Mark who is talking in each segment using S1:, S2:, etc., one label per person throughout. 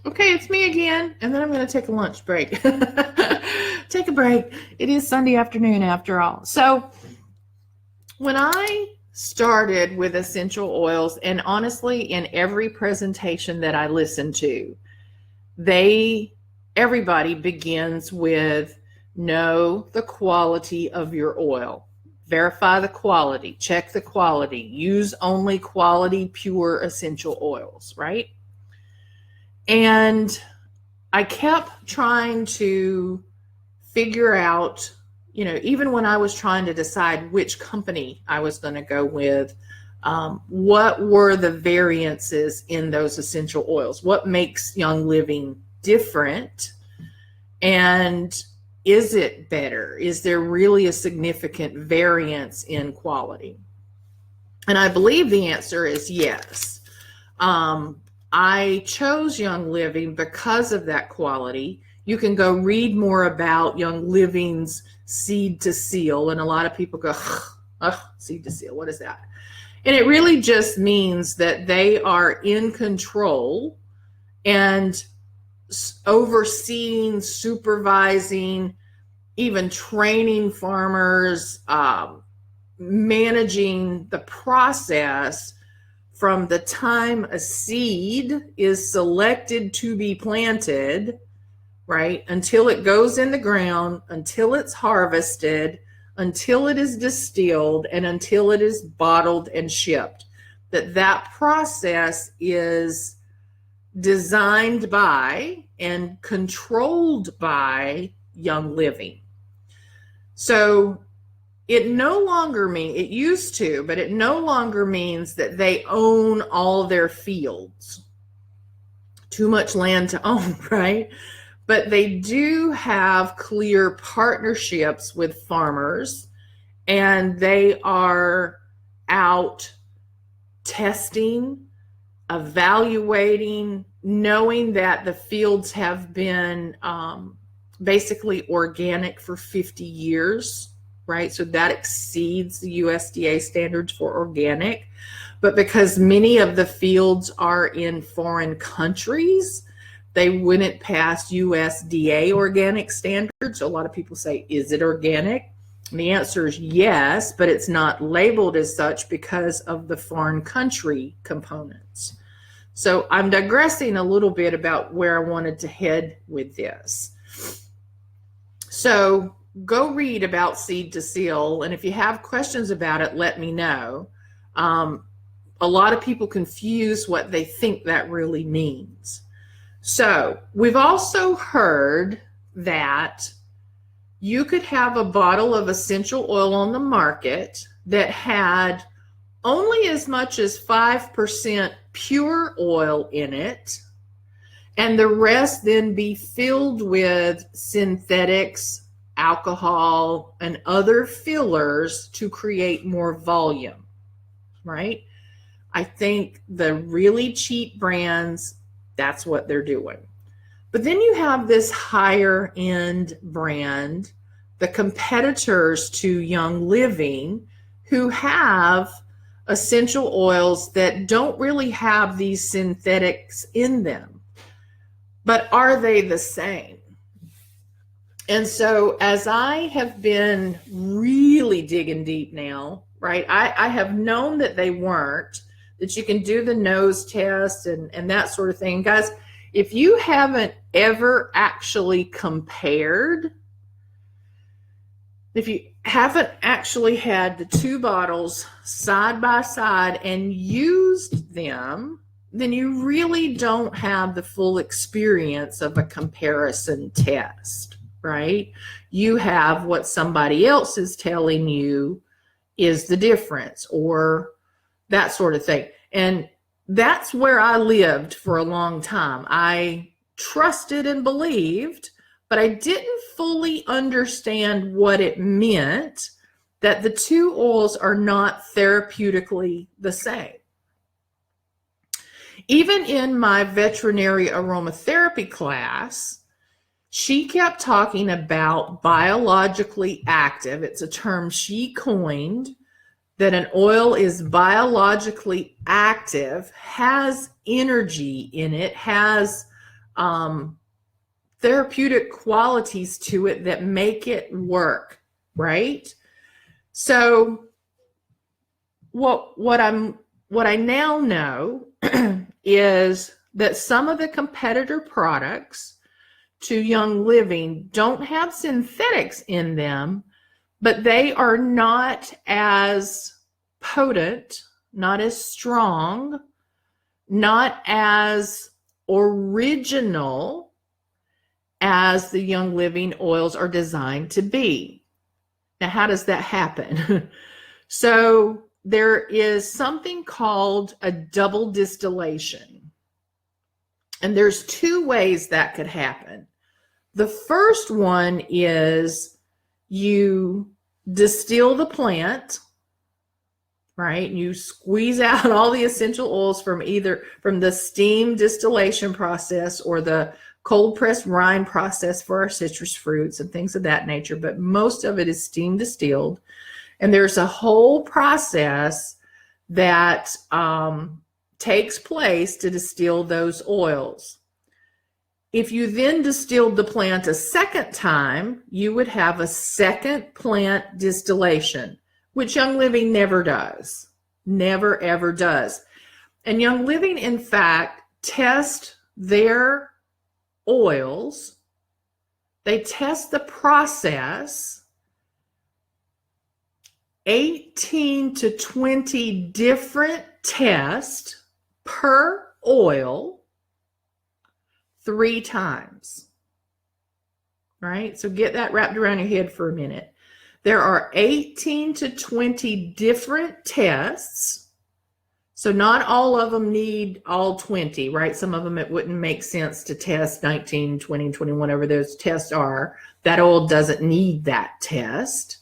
S1: Okay, it's me again, and then I'm going to take a lunch break. Take a break. It is Sunday afternoon after all. So, when I started with essential oils, and honestly, in every presentation that I listen to, everybody begins with know the quality of your oil. Verify the quality, check the quality, use only quality, pure essential oils, right? And I kept trying to figure out, even when I was trying to decide which company I was going to go with, what were the variances in those essential oils? What makes Young Living different? And is it better? Is there really a significant variance in quality? And I believe the answer is yes. I chose Young Living because of that quality. You can go read more about Young Living's seed to seal, and a lot of people go, seed to seal, what is that? And it really just means that they are in control and overseeing, supervising, even training farmers, managing the process from the time a seed is selected to be planted, right, until it goes in the ground, until it's harvested, until it is distilled, and until it is bottled and shipped. That process is designed by and controlled by Young Living. So it no longer means, it used to, but it no longer means that they own all their fields. Too much land to own, right? But they do have clear partnerships with farmers, and they are out testing, evaluating, knowing that the fields have been basically organic for 50 years, right? So that exceeds the USDA standards for organic. But because many of the fields are in foreign countries, they wouldn't pass USDA organic standards. So a lot of people say, is it organic? And the answer is yes, but it's not labeled as such because of the foreign country components. So I'm digressing a little bit about where I wanted to head with this. So go read about seed to seal, and if you have questions about it, let me know. A lot of people confuse what they think that really means. So we've also heard that you could have a bottle of essential oil on the market that had only as much as 5% pure oil in it, and the rest then be filled with synthetics, alcohol, and other fillers to create more volume, right? I think the really cheap brands, that's what they're doing. But then you have this higher end brand, the competitors to Young Living, who have essential oils that don't really have these synthetics in them. But are they the same? And so as I have been really digging deep now, right, I have known that they weren't, that you can do the nose test and that sort of thing. Guys, if you haven't ever actually compared, if you haven't actually had the two bottles side by side and used them, then you really don't have the full experience of a comparison test, right? You have what somebody else is telling you is the difference, or that sort of thing. And that's where I lived for a long time. I trusted and believed, but I didn't fully understand what it meant that the two oils are not therapeutically the same. Even in my veterinary aromatherapy class, she kept talking about biologically active. It's a term she coined, that an oil is biologically active, has energy in it, has therapeutic qualities to it that make it work, right? So what I now know is that some of the competitor products to Young Living don't have synthetics in them, but they are not as potent, not as strong, not as original as the Young Living oils are designed to be. Now, how does that happen? So there is something called a double distillation. And there's two ways that could happen. The first one is you distill the plant, right? You squeeze out all the essential oils from either from the steam distillation process or the cold pressed rind process for our citrus fruits and things of that nature, but most of it is steam distilled. And there's a whole process that takes place to distill those oils. If you then distilled the plant a second time, you would have a second plant distillation, which Young Living never does, never ever does. And Young Living, in fact, test their oils. They test the process 18 to 20 different tests per oil 3 times, right? So get that wrapped around your head for a minute. There are 18 to 20 different tests. So not all of them need all 20, right? Some of them, it wouldn't make sense to test 19, 20, 21, whatever those tests are. That oil doesn't need that test.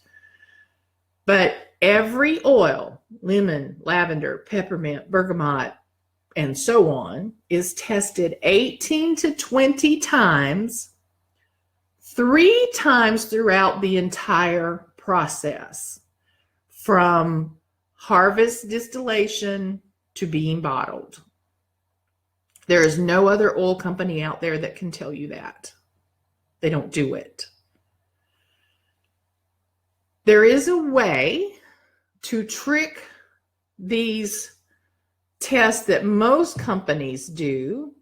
S1: But every oil, lemon, lavender, peppermint, bergamot, and so on, is tested 18 to 20 times, 3 times throughout the entire process, from harvest distillation to being bottled. There is no other oil company out there that can tell you that. They don't do it. There is a way to trick these tests that most companies do.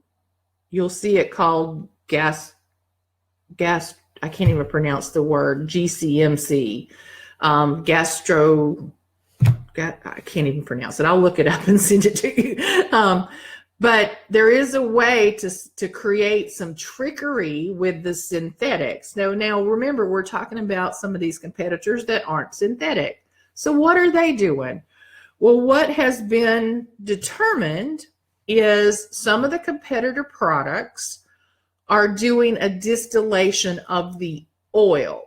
S1: You'll see it called I can't even pronounce the word, GCMC, I can't even pronounce it. I'll look it up and send it to you. But there is a way to create some trickery with the synthetics. Now remember, we're talking about some of these competitors that aren't synthetic. So what are they doing? Well, what has been determined is some of the competitor products are doing a distillation of the oil,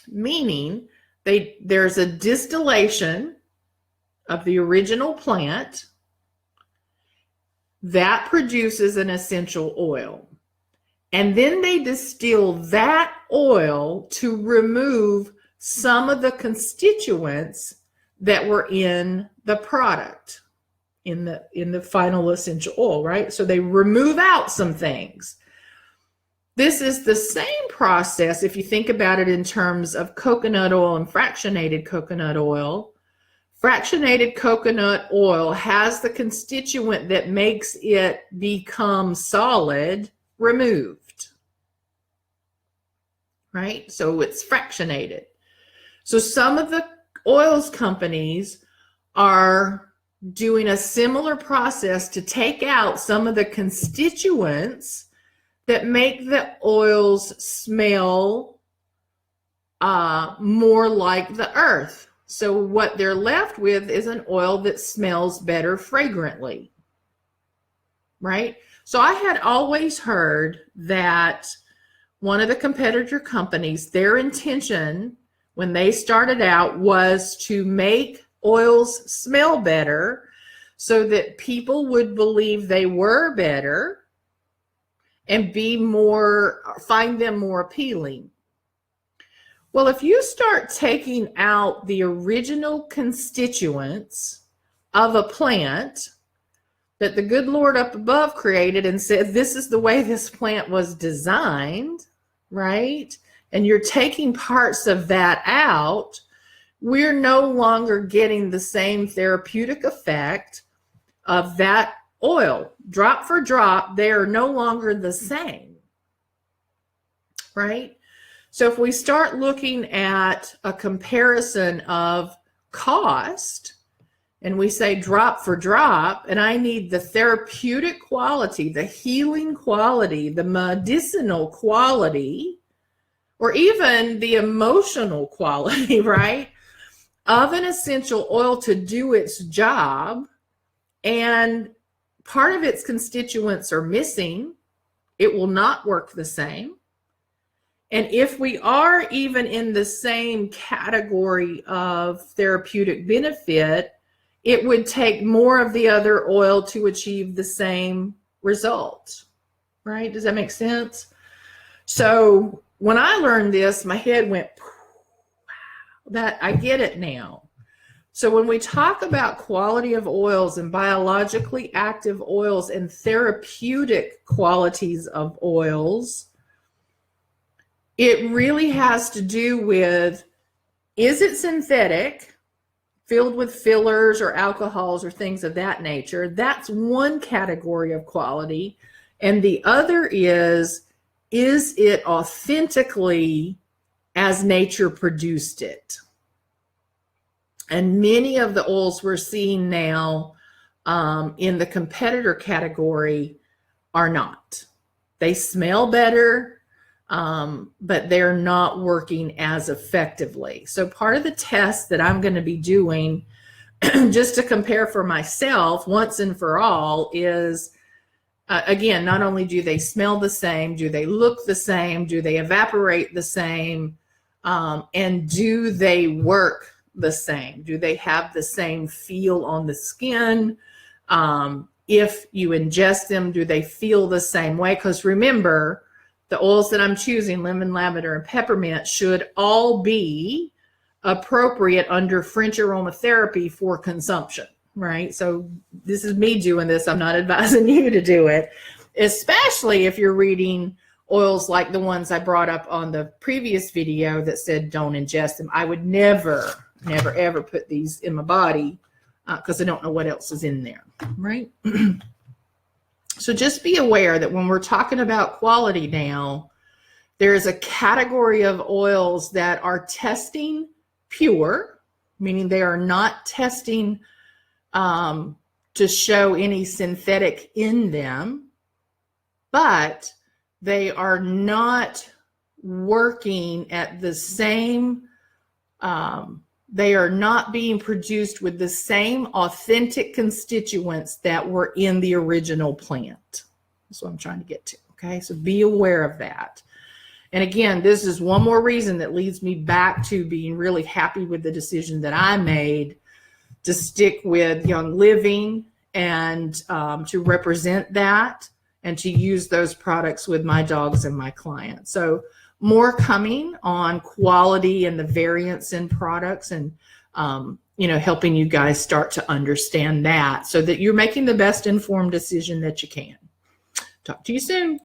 S1: meaning there's a distillation of the original plant that produces an essential oil. And then they distill that oil to remove some of the constituents that were in the product, in the final essential oil, right? So they remove out some things. This is the same process if you think about it in terms of coconut oil and fractionated coconut oil. Fractionated coconut oil has the constituent that makes it become solid removed, right? So it's fractionated. So some of the oils companies are doing a similar process to take out some of the constituents that make the oils smell more like the earth. So what they're left with is an oil that smells better fragrantly, right? So I had always heard that one of the competitor companies, their intention when they started out was to make oils smell better so that people would believe they were better and find them more appealing. Well, if you start taking out the original constituents of a plant, that the good Lord up above created and said, this is the way this plant was designed, right? And you're taking parts of that out, we're no longer getting the same therapeutic effect of that oil. Drop for drop, they are no longer the same, right? So if we start looking at a comparison of cost, and we say drop for drop, and I need the therapeutic quality, the healing quality, the medicinal quality, or even the emotional quality, right, of an essential oil to do its job, and part of its constituents are missing, it will not work the same. And if we are even in the same category of therapeutic benefit, it would take more of the other oil to achieve the same result, right? Does that make sense? So when I learned this, my head went, wow, that I get it now. So when we talk about quality of oils and biologically active oils and therapeutic qualities of oils, it really has to do with, is it synthetic, filled with fillers or alcohols or things of that nature? That's one category of quality. And the other is it authentically as nature produced it? And many of the oils we're seeing now in the competitor category are not. They smell better, but they're not working as effectively. So part of the test that I'm going to be doing just to compare for myself once and for all is, again, not only do they smell the same, do they look the same, do they evaporate the same, and do they work the same? Do they have the same feel on the skin? If you ingest them, do they feel the same way? Because remember, the oils that I'm choosing, lemon, lavender, and peppermint, should all be appropriate under French aromatherapy for consumption, right? So this is me doing this. I'm not advising you to do it, especially if you're reading oils like the ones I brought up on the previous video that said don't ingest them. I would never, ever put these in my body because I don't know what else is in there, right? So just be aware that when we're talking about quality now, there is a category of oils that are testing pure, meaning they are not testing to show any synthetic in them, but they are not working at the same, they are not being produced with the same authentic constituents that were in the original plant. That's what I'm trying to get to, okay? So be aware of that. And again, this is one more reason that leads me back to being really happy with the decision that I made to stick with Young Living and to represent that and to use those products with my dogs and my clients. So more coming on quality and the variance in products and, helping you guys start to understand that so that you're making the best informed decision that you can. Talk to you soon.